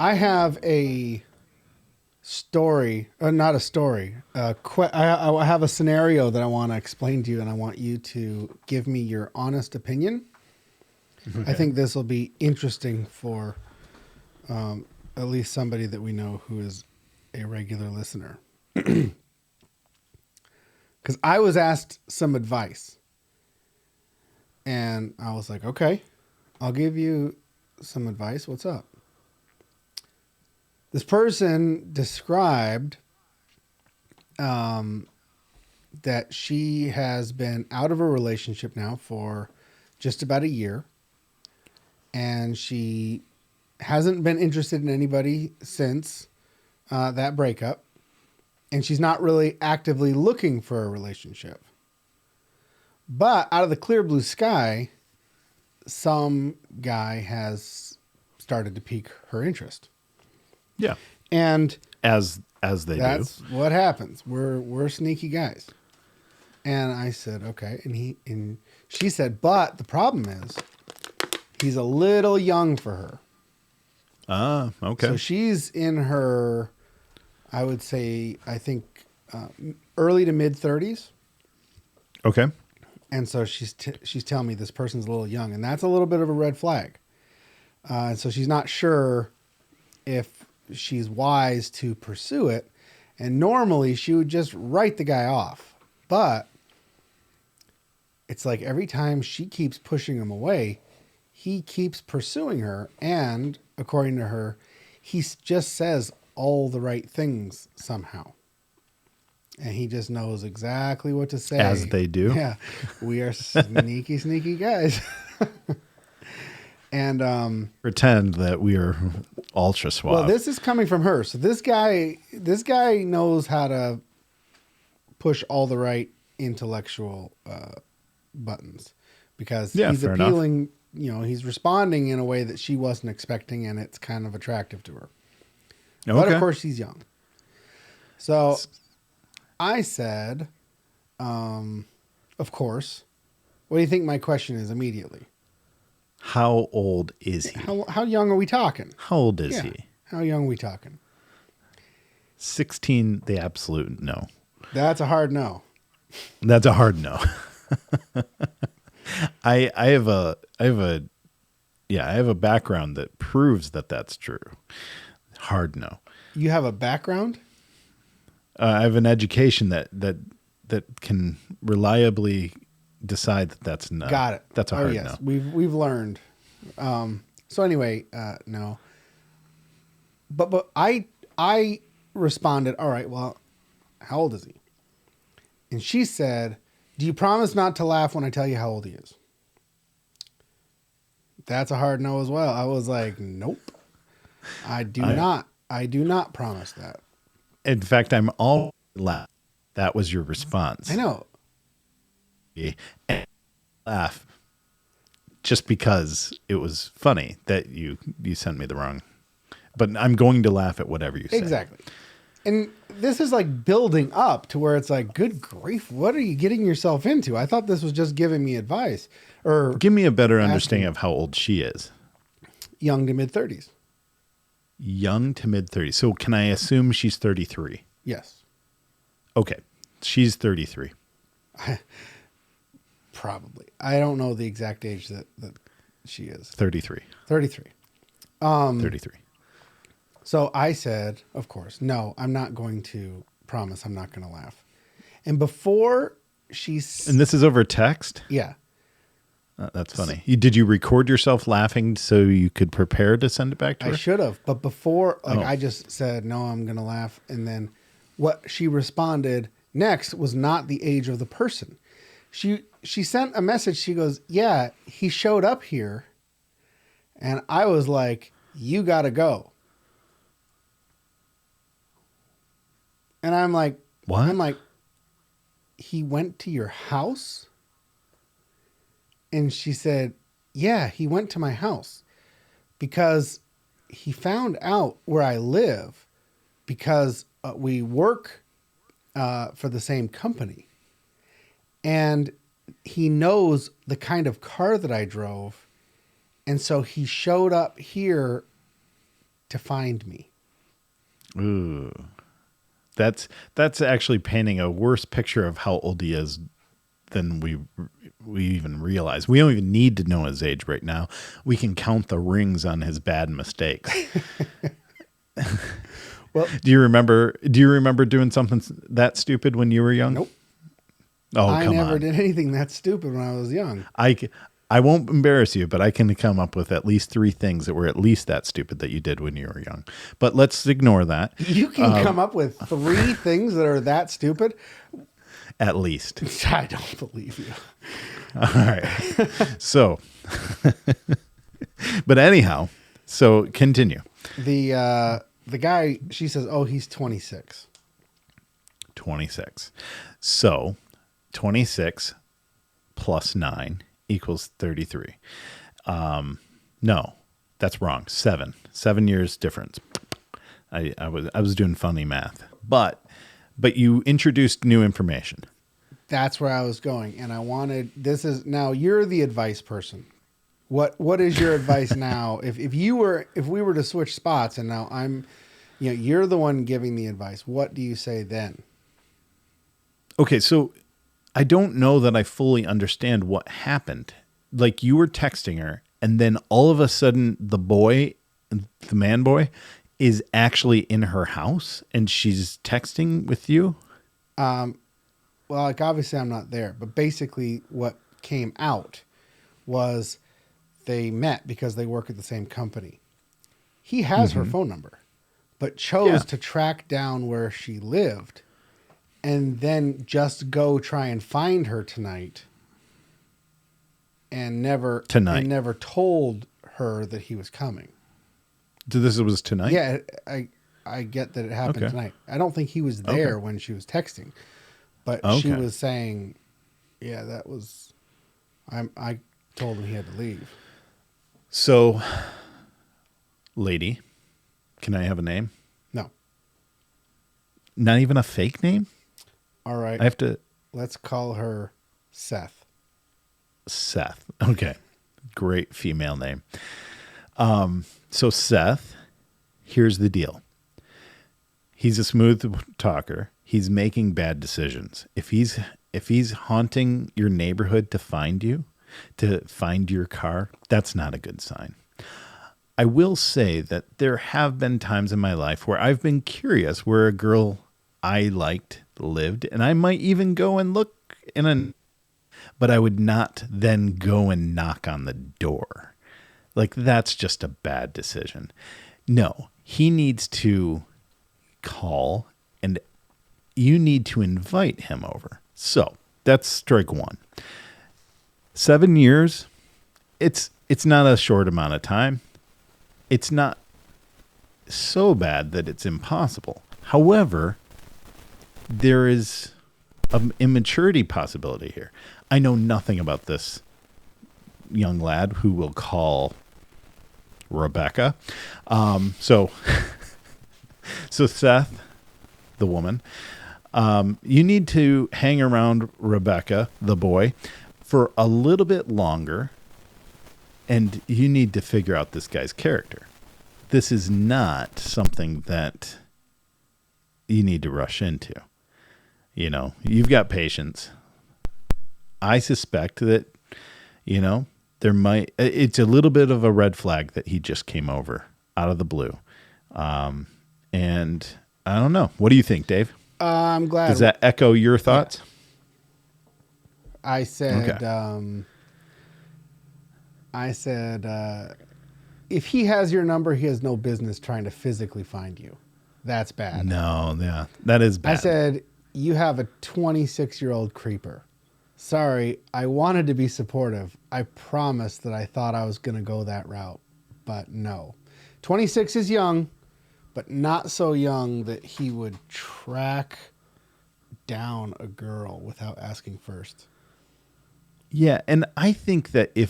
I have a story, not a story. I have a scenario that I want to explain to you, and I want you to give me your honest opinion. Okay. I think this will be interesting for at least somebody that we know who is a regular listener. Because I was asked some advice, and I was like, okay, I'll give you some advice. What's up? This person described that she has been out of a relationship now for just about a year, and she hasn't been interested in anybody since that breakup, and she's not really actively looking for a relationship. But out of the clear blue sky, some guy has started to pique her interest. Yeah. And as they do. That's what happens. We're sneaky guys. And I said, okay. And she said, but the problem is he's a little young for her. Ah, okay. So she's in her, I would say, I think early to mid 30s. Okay. And so she's telling me this person's a little young, and that's a little bit of a red flag. And so she's not sure if she's wise to pursue it. And normally she would just write the guy off. But it's like every time she keeps pushing him away, he keeps pursuing her. And according to her, he just says all the right things somehow. And he just knows exactly what to say. As they do. Yeah. We are sneaky, sneaky guys. And pretend that we are ultra suave. Well, this is coming from her. So this guy knows how to push all the right intellectual buttons, because he's appealing, he's responding in a way that she wasn't expecting, and it's kind of attractive to her. Okay. But of course he's young. So I said, of course, what do you think my question is immediately? How old is he? How young are we talking? How old is he? How young are we talking? 16, the absolute no. That's a hard no. That's a hard no. I have a background that proves that that's true. Hard no. You have a background? I have an education that can reliably decide that that's no. Got it. That's a hard no. We've learned. So anyway, no. But I responded, all right, well, how old is he? And she said, do you promise not to laugh when I tell you how old he is? That's a hard no as well. I was like, nope. I do not promise that. In fact, I'm all laugh. That was your response. I know. And laugh just because it was funny that you sent me the wrong, but I'm going to laugh at whatever you say. Exactly. And this is like building up to where it's like, good grief, what are you getting yourself into? I thought this was just giving me advice, or give me a better understanding of how old she is. Young to mid 30s. Young to mid 30s. So can I assume she's 33? Yes. Okay. She's 33. Probably. I don't know the exact age that she is. 33. 33. 33. So I said, of course, no, I'm not going to promise I'm not going to laugh. And before she's... And this is over text? Yeah. That's funny. Did you record yourself laughing so you could prepare to send it back to her? I should have. But before, I just said, no, I'm going to laugh. And then what she responded next was not the age of the person. She sent a message. She goes, yeah, he showed up here. And I was like, you got to go. And I'm like, what? I'm like, he went to your house? And she said, yeah, he went to my house because he found out where I live because we work for the same company. And he knows the kind of car that I drove. And so he showed up here to find me. Ooh. That's actually painting a worse picture of how old he is than we even realize. We don't even need to know his age right now. We can count the rings on his bad mistakes. Well, do you remember doing something that stupid when you were young? nope. Oh, I come never on. did anything that stupid when I was young. I won't embarrass you, but I can come up with at least 3 things that were at least that stupid that you did when you were young. But let's ignore that. You can come up with 3 things that are that stupid? At least. I don't believe you. All right. So, but anyhow, so continue. The guy, she says, oh, he's 26. 26. So 26 plus 9 equals 33. No, that's wrong. 7 years difference. I was doing funny math, but you introduced new information. That's where I was going. And I wanted, now you're the advice person. What is your advice now? If we were to switch spots and now you're the one giving the advice, what do you say then? Okay. So I don't know that I fully understand what happened. Like, you were texting her and then all of a sudden the man boy is actually in her house and she's texting with you. Well, like, obviously I'm not there, but basically what came out was they met because they work at the same company. He has her phone number, but chose to track down where she lived and then just go try and find her tonight and never told her that he was coming. So this was tonight? Yeah, I get that it happened tonight. I don't think he was there when she was texting, but she was saying, yeah, that was, I told him he had to leave. So, lady, can I have a name? No. Not even a fake name? All right. I have to. Let's call her Seth. Seth. Okay. Great female name. So Seth, here's the deal. He's a smooth talker. He's making bad decisions. If he's haunting your neighborhood to find you, to find your car, that's not a good sign. I will say that there have been times in my life where I've been curious where a girl I liked lived, and I might even go and look but I would not then go and knock on the door. Like, that's just a bad decision. No, he needs to call and you need to invite him over. So that's strike 1. 7 years, it's not a short amount of time. It's not so bad that it's impossible. However, there is an immaturity possibility here. I know nothing about this young lad who will call Rebecca. So Seth, the woman, you need to hang around Rebecca, the boy, for a little bit longer, and you need to figure out this guy's character. This is not something that you need to rush into. You know, you've got patience. I suspect that, it's a little bit of a red flag that he just came over out of the blue. And I don't know. What do you think, Dave? I'm glad. Does that echo your thoughts? Yeah. I said, if he has your number, he has no business trying to physically find you. That's bad. No, yeah, that is bad. I said, you have a 26-year-old creeper. Sorry, I wanted to be supportive. I promised that I thought I was going to go that route, but no. 26 is young, but not so young that he would track down a girl without asking first. Yeah, and I think that I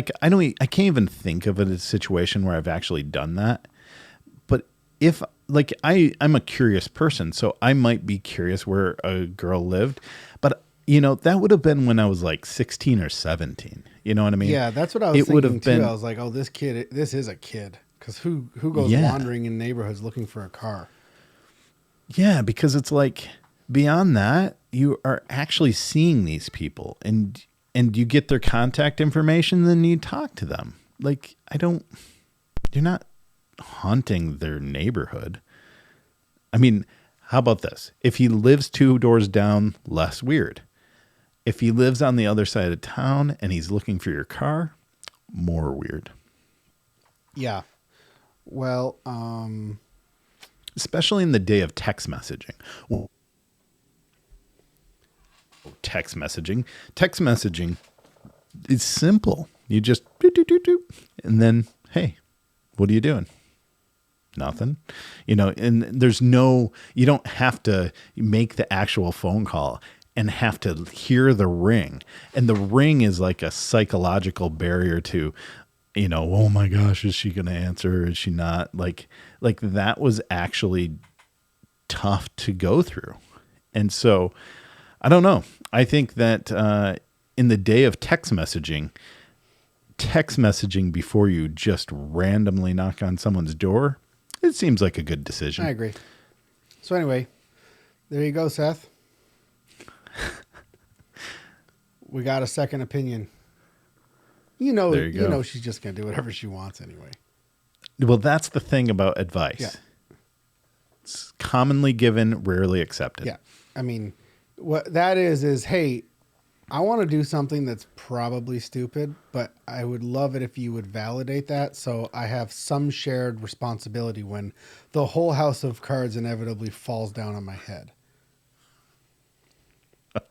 can't even think of a situation where I've actually done that. But if, I'm a curious person, so I might be curious where a girl lived. But, that would have been when I was 16 or 17. You know what I mean? Yeah, that's what I was thinking too. I was like, oh, this is a kid. Because who goes Yeah. wandering in neighborhoods looking for a car? Yeah, because it's like beyond that, you are actually seeing these people and you get their contact information, then you talk to them. Like you're not haunting their neighborhood. I mean, how about this? If he lives 2 doors down, less weird. If he lives on the other side of town and he's looking for your car, more weird. Yeah. Well, Especially in the day of text messaging. Well, text messaging is simple. You just do, do, do, do, and then, hey, what are you doing? Nothing. And you don't have to make the actual phone call and have to hear the ring. And the ring is like a psychological barrier to, oh my gosh, is she going to answer? Is she not? Like that was actually tough to go through. And so I don't know. I think that in the day of text messaging before you just randomly knock on someone's door, it seems like a good decision. I agree. So anyway, there you go, Seth. We got a second opinion. You know she's just going to do whatever she wants anyway. Well, that's the thing about advice. Yeah. It's commonly given, rarely accepted. Yeah. I mean, what that is, hey, I want to do something that's probably stupid, but I would love it if you would validate that so I have some shared responsibility when the whole house of cards inevitably falls down on my head. I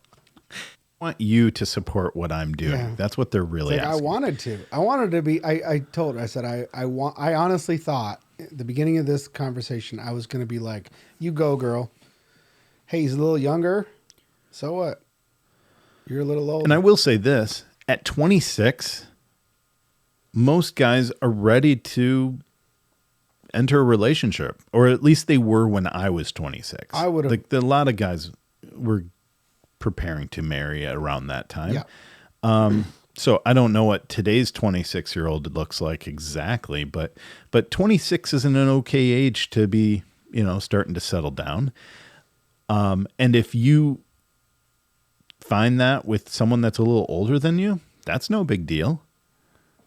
want you to support what I'm doing. Yeah. That's what they're really asking. I wanted to be, I told her, I said, I honestly thought at the beginning of this conversation, I was going to be like, you go, girl. Hey, he's a little younger. So what? You're a little old. And I will say this, at 26, most guys are ready to enter a relationship, or at least they were when I was 26. I would have. Like a lot of guys were preparing to marry around that time. Yeah. So I don't know what today's 26-year-old looks like exactly, but 26 isn't an okay age to be, starting to settle down. And if you find that with someone that's a little older than you, that's no big deal.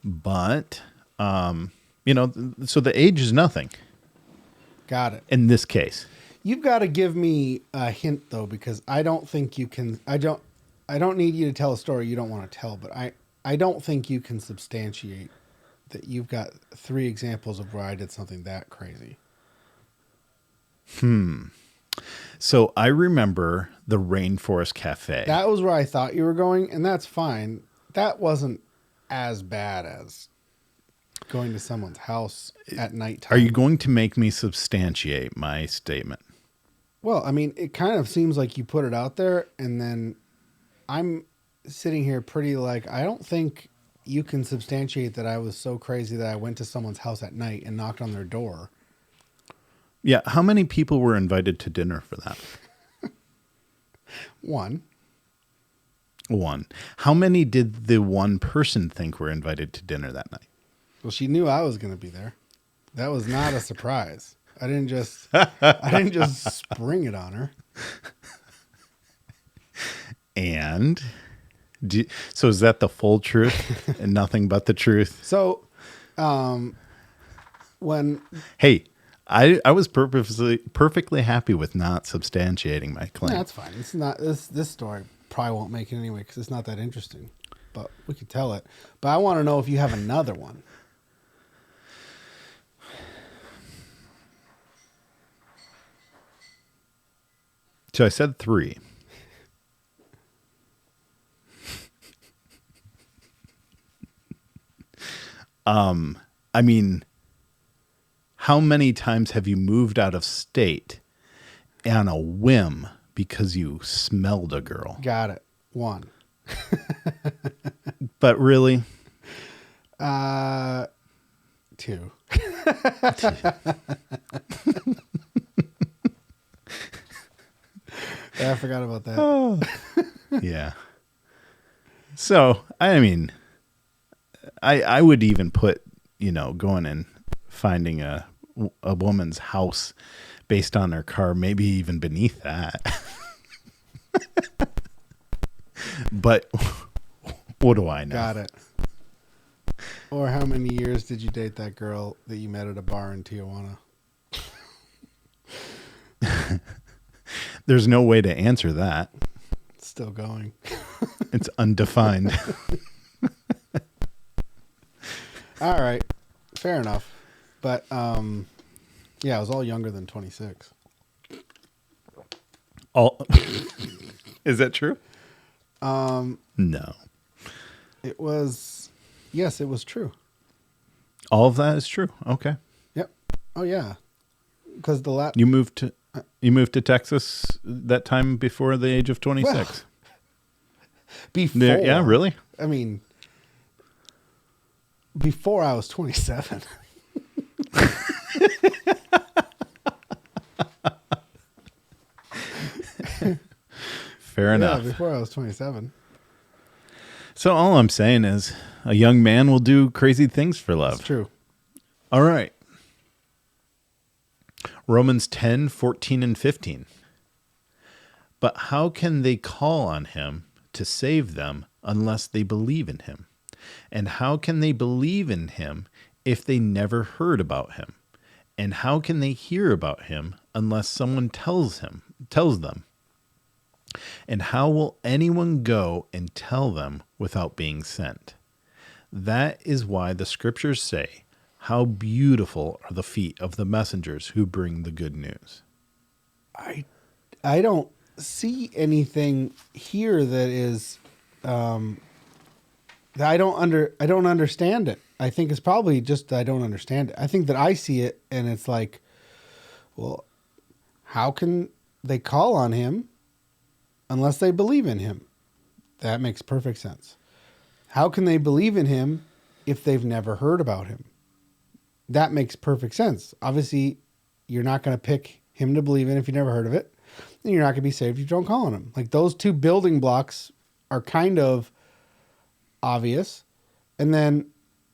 But, so the age is nothing. Got it. In this case. You've got to give me a hint though, because I don't think you can, I don't need you to tell a story you don't want to tell, but I don't think you can substantiate that you've got 3 examples of where I did something that crazy. So I remember the Rainforest Cafe. That was where I thought you were going, and that's fine. That wasn't as bad as going to someone's house at nighttime. Are you going to make me substantiate my statement? Well, I mean, it kind of seems like you put it out there, and then I'm sitting here pretty like, I don't think you can substantiate that I was so crazy that I went to someone's house at night and knocked on their door. Yeah. How many people were invited to dinner for that? One. How many did the one person think were invited to dinner that night? Well, she knew I was going to be there. That was not a surprise. I didn't just spring it on her. And so is that the full truth and nothing but the truth? So, when Hey, I was perfectly happy with not substantiating my claim. that's fine. It's not this story probably won't make it anyway because it's not that interesting. But we could tell it. But I want to know if you have another one. So I said 3. I mean, how many times have you moved out of state on a whim because you smelled a girl? Got it. 1. But really? 2. I forgot about that. Oh. Yeah. So, I mean, I would even put, going in finding a woman's house based on her car, maybe even beneath that. But what do I know? Got it. Or how many years did you date that girl that you met at a bar in Tijuana? There's no way to answer that. It's still going. It's undefined. All right. Fair enough. But, yeah, I was all younger than 26. All is that true? No. It was, yes, it was true. All of that is true. Okay. Yep. Oh, yeah. Because You moved to Texas that time before the age of 26. Well, before. Yeah, really? I mean, before I was 27. Fair enough. Yeah, before I was 27. So all I'm saying is a young man will do crazy things for love. That's true. All right. Romans 10, 14, and 15. But how can they call on him to save them unless they believe in him? And how can they believe in him if they never heard about him? And how can they hear about him unless someone tells them? And how will anyone go and tell them without being sent? That is why the scriptures say, how beautiful are the feet of the messengers who bring the good news. I don't see anything here that is that I don't understand it. I think it's probably just that I don't understand it. I think that I see it and it's like, well, how can they call on him unless they believe in him? That makes perfect sense. How can they believe in him if they've never heard about him? That makes perfect sense. Obviously, you're not going to pick him to believe in if you never heard of it. And you're not going to be saved if you don't call on him. Like, those two building blocks are kind of obvious. And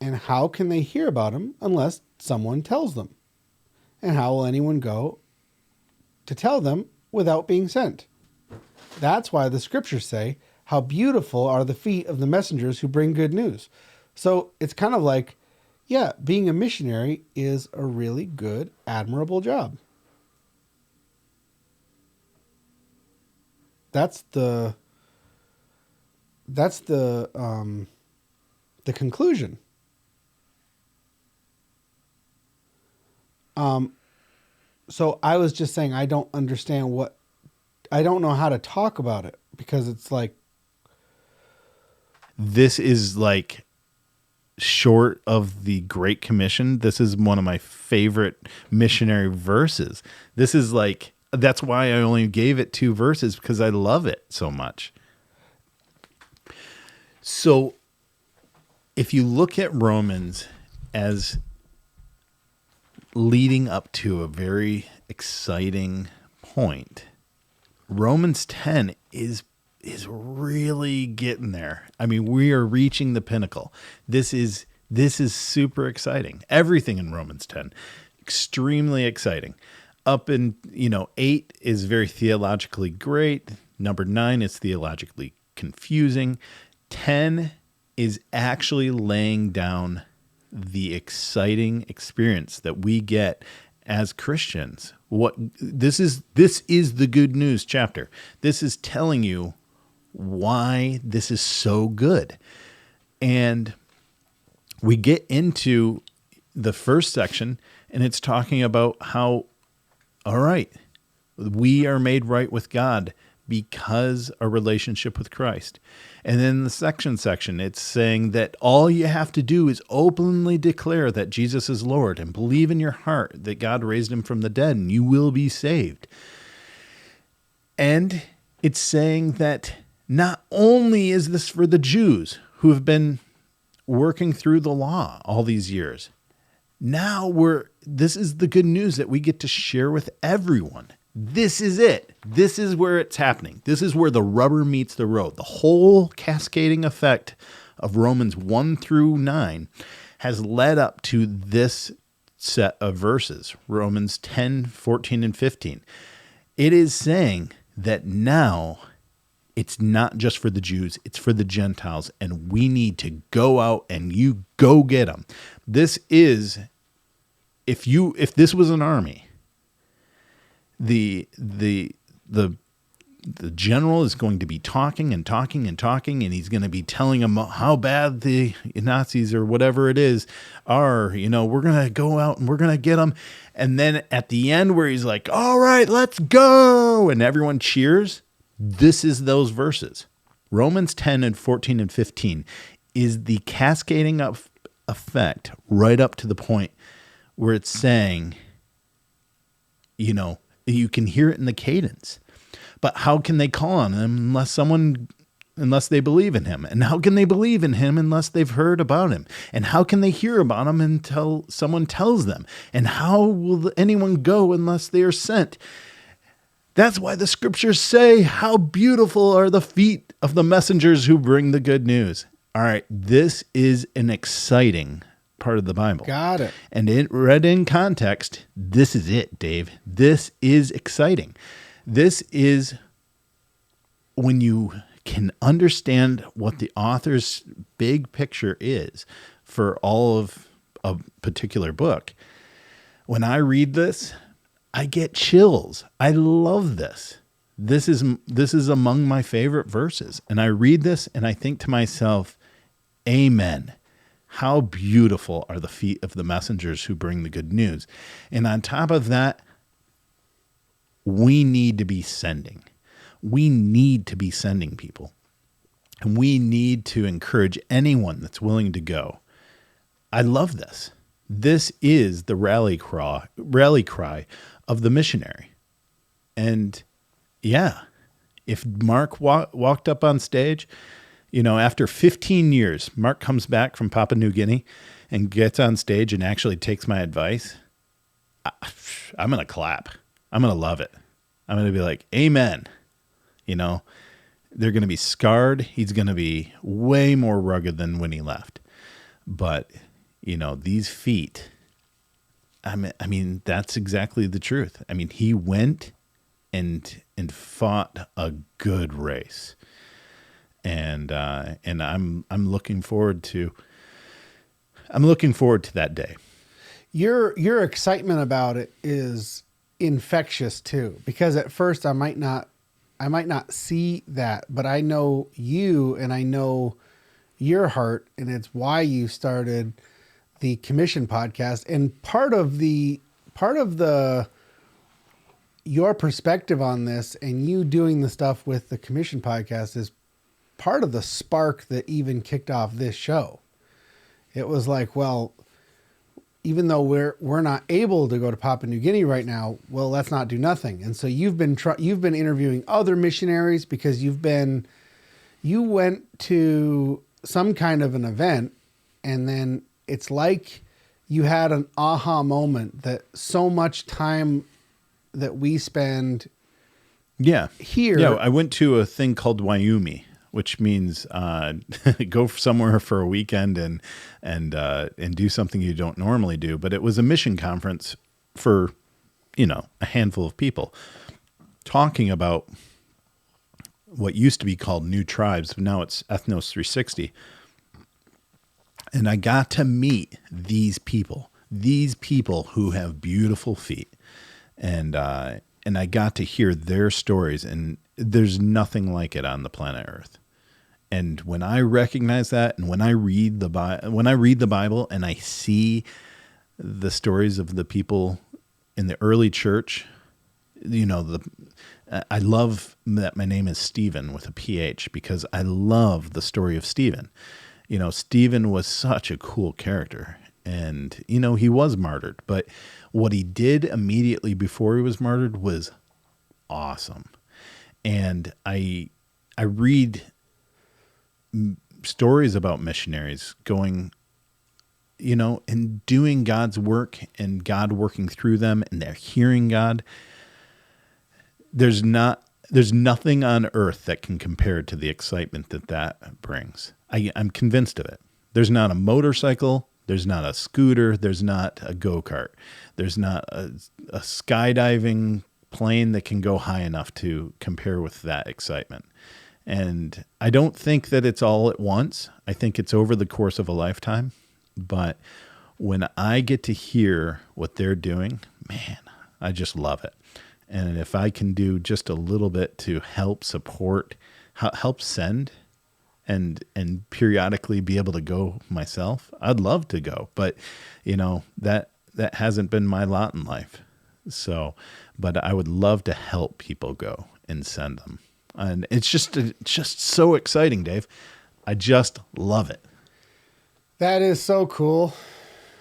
how can they hear about him unless someone tells them? And how will anyone go to tell them without being sent? That's why the scriptures say, how beautiful are the feet of the messengers who bring good news. So it's kind of like, yeah, being a missionary is a really good, admirable job. That's the conclusion. So I was just saying, I don't know how to talk about it because it's like, this is like short of the Great Commission. This is one of my favorite missionary verses. This is like, that's why I only gave it 2 verses, because I love it so much. So if you look at Romans as leading up to a very exciting point, Romans 10 is really getting there. I mean, we are reaching the pinnacle. This is super exciting. Everything in Romans 10, extremely exciting. Up in, 8 is very theologically great. Number 9 is theologically confusing. 10 is actually laying down the exciting experience that we get as Christians. This is the good news chapter. This is telling you why this is so good. And we get into the first section, and it's talking about how, all right, we are made right with God because a relationship with Christ. And then the section, it's saying that all you have to do is openly declare that Jesus is Lord and believe in your heart that God raised him from the dead, and you will be saved. And it's saying that not only is this for the Jews who have been working through the law all these years, now this is the good news that we get to share with everyone. This is it. This is where it's happening. This is where the rubber meets the road. The whole cascading effect of Romans 1 through 9 has led up to this set of verses, Romans 10, 14, and 15. It is saying that now it's not just for the Jews, it's for the Gentiles, and we need to go out and you go get them. This is, if this was an army, the general is going to be talking and talking and talking, and he's going to be telling them how bad the Nazis or whatever it is are. We're going to go out and we're going to get them. And then at the end where he's like, all right, let's go, and everyone cheers, this is those verses. Romans 10 and 14 and 15 is the cascading of effect right up to the point where it's saying, you can hear it in the cadence. But how can they call on him unless they believe in him? And how can they believe in him unless they've heard about him? And how can they hear about him until someone tells them? And how will anyone go unless they are sent? That's why the scriptures say, how beautiful are the feet of the messengers who bring the good news. All right, this is an exciting part of the Bible. Got it. And it read in context, this is it, Dave. This is exciting. This is when you can understand what the author's big picture is for all of a particular book. When I read this, I get chills. I love this. This is among my favorite verses. And I read this and I think to myself, amen. How beautiful are the feet of the messengers who bring the good news. And on top of that, we need to be sending. We need to be sending people. And we need to encourage anyone that's willing to go. I love this. This is the rally cry of the missionary. And yeah, if Mark walked up on stage, after 15 years, Mark comes back from Papua New Guinea and gets on stage and actually takes my advice, I'm going to clap. I'm going to love it. I'm going to be like, amen. They're going to be scarred. He's going to be way more rugged than when he left. But, these feet, I mean, that's exactly the truth. I mean, he went and fought a good race. And I'm looking forward to that day. Your excitement about it is infectious too, because at first I might not see that, but I know you and I know your heart, and it's why you started the Commission podcast. And part of your perspective on this and you doing the stuff with the Commission podcast is part of the spark that even kicked off this show. It was like, well, even though we're not able to go to Papua New Guinea right now, well, let's not do nothing. And so you've been interviewing other missionaries because you went to some kind of an event, and then it's like you had an aha moment that so much time that we spend here. Yeah, I went to a thing called Wyoming, which means go somewhere for a weekend and do something you don't normally do. But it was a mission conference for, a handful of people talking about what used to be called New Tribes, but now it's Ethnos 360. And I got to meet these people who have beautiful feet. And I got to hear their stories, and there's nothing like it on the planet Earth. And when I recognize that, and when I read the Bible and I see the stories of the people in the early church, I love that my name is Stephen with a PH, because I love the story of Stephen. Stephen was such a cool character, and, he was martyred, but what he did immediately before he was martyred was awesome. And I read stories about missionaries going, and doing God's work and God working through them, and they're hearing God. There's nothing on earth that can compare to the excitement that brings. I'm convinced of it. There's not a motorcycle, There's not a scooter. There's not a go-kart. There's not a skydiving plane that can go high enough to compare with that excitement. And I don't think that it's all at once. I think it's over the course of a lifetime. But when I get to hear what they're doing, man, I just love it. And if I can do just a little bit to help support, help send, and periodically be able to go myself, I'd love to go. But that hasn't been my lot in life. So, but I would love to help people go and send them. And it's just so exciting, Dave. I just love it. That is so cool.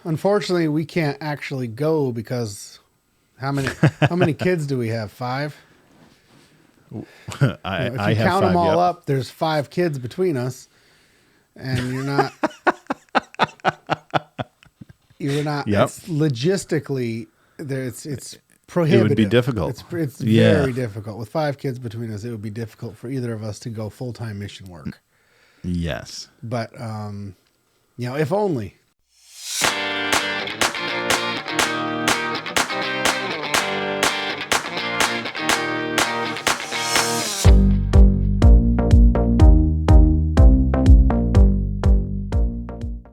Unfortunately, we can't actually go because how many kids do we have? 5? If you I have count them 5, all yep. up, there's 5 kids between us, and you're not. Yep. It's logistically there. It's prohibitive. It would be difficult. It's very difficult with 5 kids between us. It would be difficult for either of us to go full-time mission work. Yes. But if only